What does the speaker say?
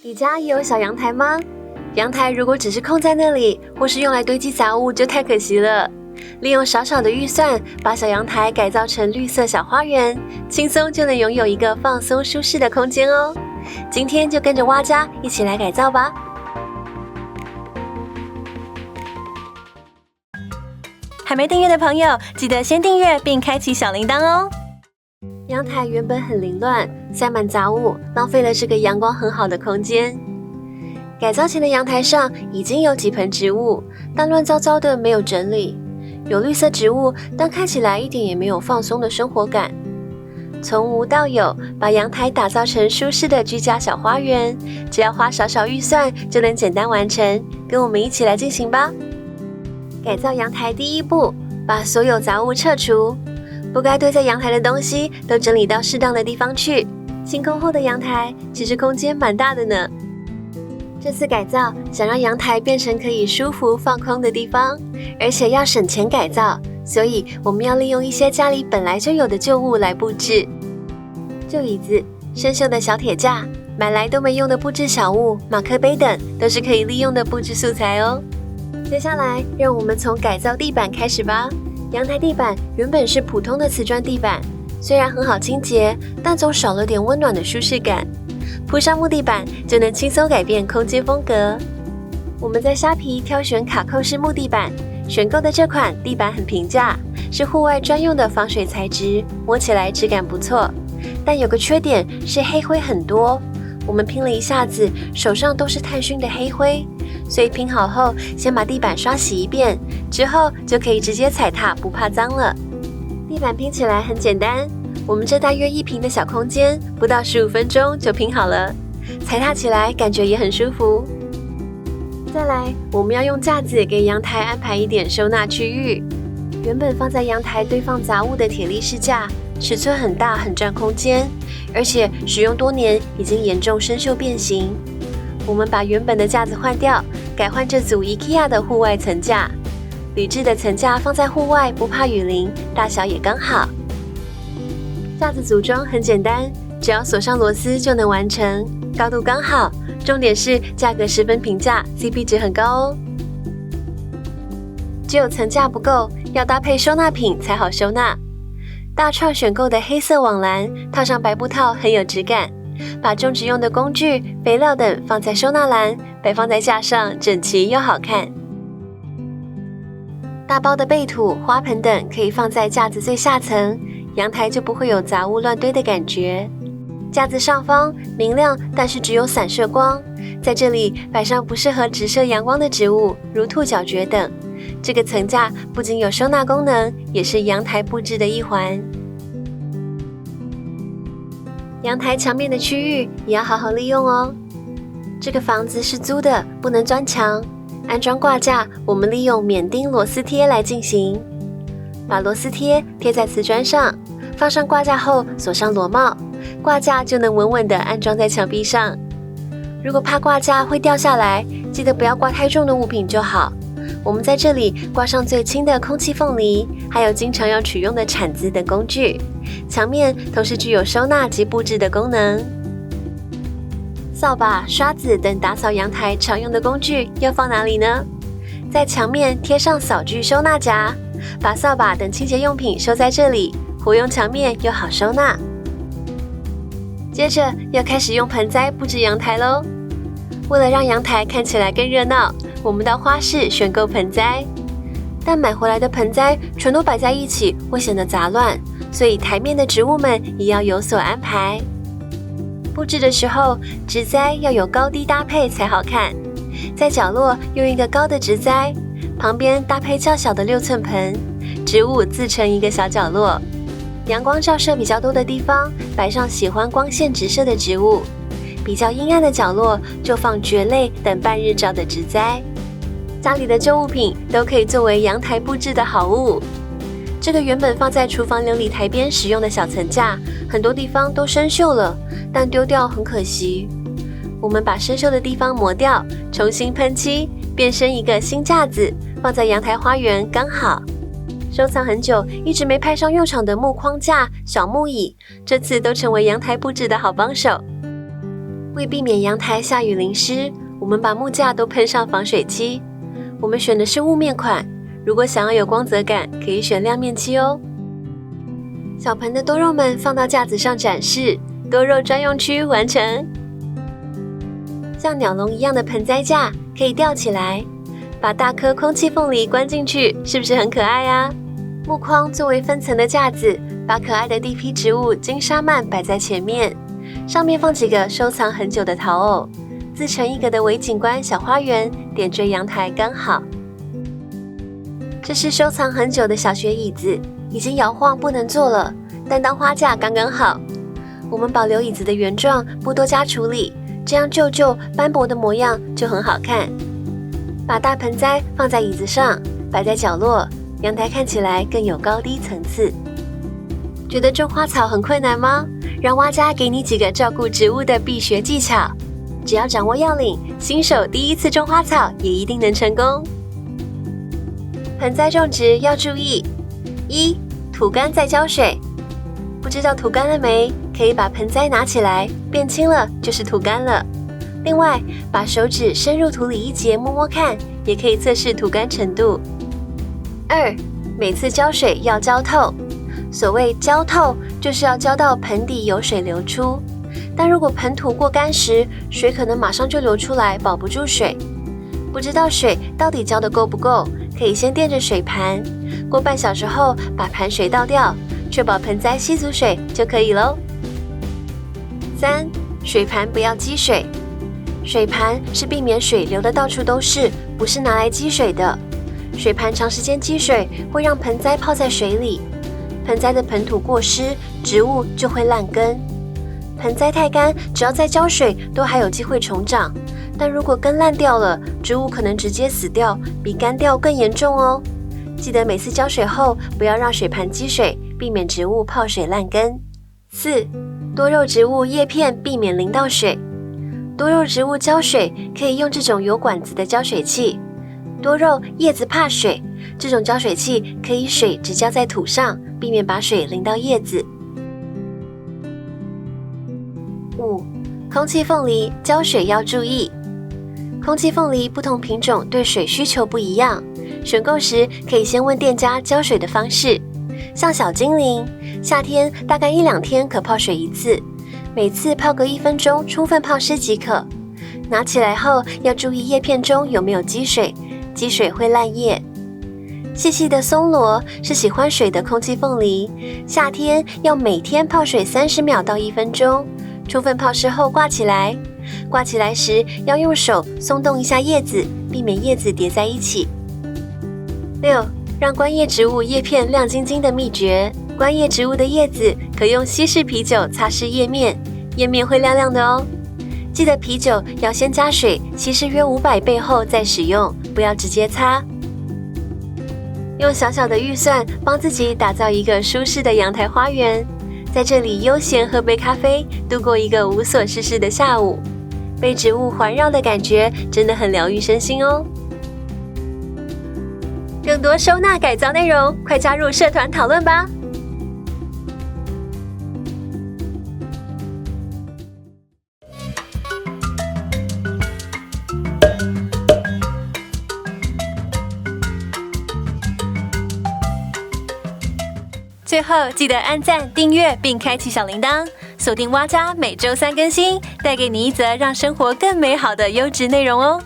你家也有小阳台吗？阳台如果只是空在那里，或是用来堆积杂物，就太可惜了。利用少少的预算，把小阳台改造成绿色小花园，轻松就能拥有一个放松舒适的空间哦。今天就跟着蛙家一起来改造吧。还没订阅的朋友，记得先订阅并开启小铃铛哦。阳台原本很凌乱，塞满杂物，浪费了这个阳光很好的空间。改造前的阳台上已经有几盆植物，但乱糟糟的，没有整理。有绿色植物，但看起来一点也没有放松的生活感。从无到有，把阳台打造成舒适的居家小花园，只要花少少预算就能简单完成。跟我们一起来进行吧。改造阳台第一步，把所有杂物撤除。不该堆在阳台的东西都整理到适当的地方去。清空后的阳台其实空间蛮大的呢。这次改造想让阳台变成可以舒服放空的地方，而且要省钱改造，所以我们要利用一些家里本来就有的旧物来布置。旧椅子、生锈的小铁架、买来都没用的布置小物、马克杯等，都是可以利用的布置素材哦。接下来让我们从改造地板开始吧。阳台地板原本是普通的瓷砖地板，虽然很好清洁，但总少了点温暖的舒适感。铺上木地板就能轻松改变空间风格。我们在虾皮挑选卡扣式木地板，选购的这款地板很平价，是户外专用的防水材质，摸起来质感不错。但有个缺点是黑灰很多，我们拼了一下子，手上都是炭熏的黑灰。所以拼好后，先把地板刷洗一遍，之后就可以直接踩踏，不怕脏了。地板拼起来很简单，我们这大约1平的小空间，不到15分钟就拼好了。踩踏起来感觉也很舒服。再来，我们要用架子给阳台安排一点收纳区域。原本放在阳台堆放杂物的铁力士架，尺寸很大，很占空间，而且使用多年，已经严重生锈变形。我们把原本的架子换掉，改换这组 IKEA 的户外层架。铝制的层架放在户外，不怕雨淋，大小也刚好。架子组装很简单，只要锁上螺丝就能完成，高度刚好，重点是价格十分平价， CP 值很高哦。只有层架不够，要搭配收纳品才好收纳。大创选购的黑色网篮，套上白布套很有质感。把种植用的工具、肥料等放在收纳篮，摆放在架上，整齐又好看。大包的被土、花盆等可以放在架子最下层，阳台就不会有杂物乱堆的感觉。架子上方明亮，但是只有散射光，在这里摆上不适合直射阳光的植物，如兔角蕨等。这个层架不仅有收纳功能，也是阳台布置的一环。阳台墙面的区域也要好好利用哦。这个房子是租的，不能钻墙。安装挂架，我们利用免钉螺丝贴来进行。把螺丝贴贴在瓷砖上，放上挂架后锁上螺帽，挂架就能稳稳地安装在墙壁上。如果怕挂架会掉下来，记得不要挂太重的物品就好。我们在这里挂上最轻的空气凤梨，还有经常要取用的铲子等工具。墙面同时具有收纳及布置的功能。扫把、刷子等打扫阳台常用的工具要放哪里呢？在墙面贴上扫具收纳夹，把扫把等清洁用品收在这里，活用墙面又好收纳。接着要开始用盆栽布置阳台咯。为了让阳台看起来更热闹，我们到花市选购盆栽，但买回来的盆栽全都摆在一起会显得杂乱，所以台面的植物们也要有所安排。布置的时候，植栽要有高低搭配才好看。在角落用一个高的植栽，旁边搭配较小的6寸盆，植物自成一个小角落。阳光照射比较多的地方，摆上喜欢光线直射的植物。比较阴暗的角落就放蕨类等半日照的植栽。家里的旧物品都可以作为阳台布置的好物。这个原本放在厨房琉璃台边使用的小层架，很多地方都生锈了，但丢掉很可惜。我们把生锈的地方磨掉，重新喷漆，变身一个新架子，放在阳台花园刚好。收藏很久一直没派上用场的木框架、小木椅，这次都成为阳台布置的好帮手。为避免阳台下雨淋湿，我们把木架都喷上防水漆。我们选的是雾面款，如果想要有光泽感，可以选亮面漆哦。小盆的多肉们放到架子上展示，多肉专用区完成。像鸟笼一样的盆栽架可以吊起来，把大颗空气凤梨关进去，是不是很可爱啊？木框作为分层的架子，把可爱的地批植物金沙曼摆在前面，上面放几个收藏很久的陶偶，自成一格的微景观小花园，点缀阳台刚好。这是收藏很久的小学椅子，已经摇晃不能坐了，但当花架刚刚好。我们保留椅子的原状，不多加处理，这样旧旧斑驳的模样就很好看。把大盆栽放在椅子上，摆在角落，阳台看起来更有高低层次。觉得种花草很困难吗？让蛙家给你几个照顾植物的必学技巧，只要掌握要领，新手第一次种花草也一定能成功。盆栽种植要注意：一、土干再浇水。不知道土干了没？可以把盆栽拿起来，变轻了就是土干了。另外，把手指深入土里一节摸摸看，也可以测试土干程度。二、每次浇水要浇透。所谓浇透，就是要浇到盆底有水流出。但如果盆土过干时，水可能马上就流出来，保不住水。不知道水到底浇得够不够，可以先垫着水盘，过半小时后把盘水倒掉，确保盆栽吸足水就可以咯。三、水盘不要积水。水盘是避免水流得到处都是，不是拿来积水的。水盘长时间积水会让盆栽泡在水里，盆栽的盆土过湿，植物就会烂根。盆栽太干，只要再浇水都还有机会重长，但如果根烂掉了，植物可能直接死掉，比干掉更严重哦。记得每次浇水后不要让水盘积水，避免植物泡水烂根。四、多肉植物叶片避免淋到水。多肉植物浇水可以用这种有管子的浇水器。多肉叶子怕水，这种浇水器可以水只浇在土上，避免把水淋到叶子。五、空气凤梨浇水要注意。空气凤梨不同品种对水需求不一样，选购时可以先问店家浇水的方式。像小精灵，夏天大概1-2天可泡水一次，每次泡个1分钟，充分泡湿即可。拿起来后要注意叶片中有没有积水，积水会烂叶。细细的松萝是喜欢水的空气凤梨，夏天要每天泡水30秒到1分钟，充分泡湿后挂起来。挂起来时要用手松动一下叶子，避免叶子叠在一起。6. 让观叶植物叶片亮晶晶的秘诀。观叶植物的叶子可用稀释啤酒擦拭叶面，叶面会亮亮的哦。记得啤酒要先加水稀释约500倍后再使用，不要直接擦。用小小的预算帮自己打造一个舒适的阳台花园，在这里悠闲喝杯咖啡，度过一个无所事事的下午。被植物环绕的感觉真的很疗愈身心哦。更多收纳改造内容，快加入社团讨论吧！最后记得按赞、订阅并开启小铃铛，锁定蛙家每周3更新，带给你一则让生活更美好的优质内容哦。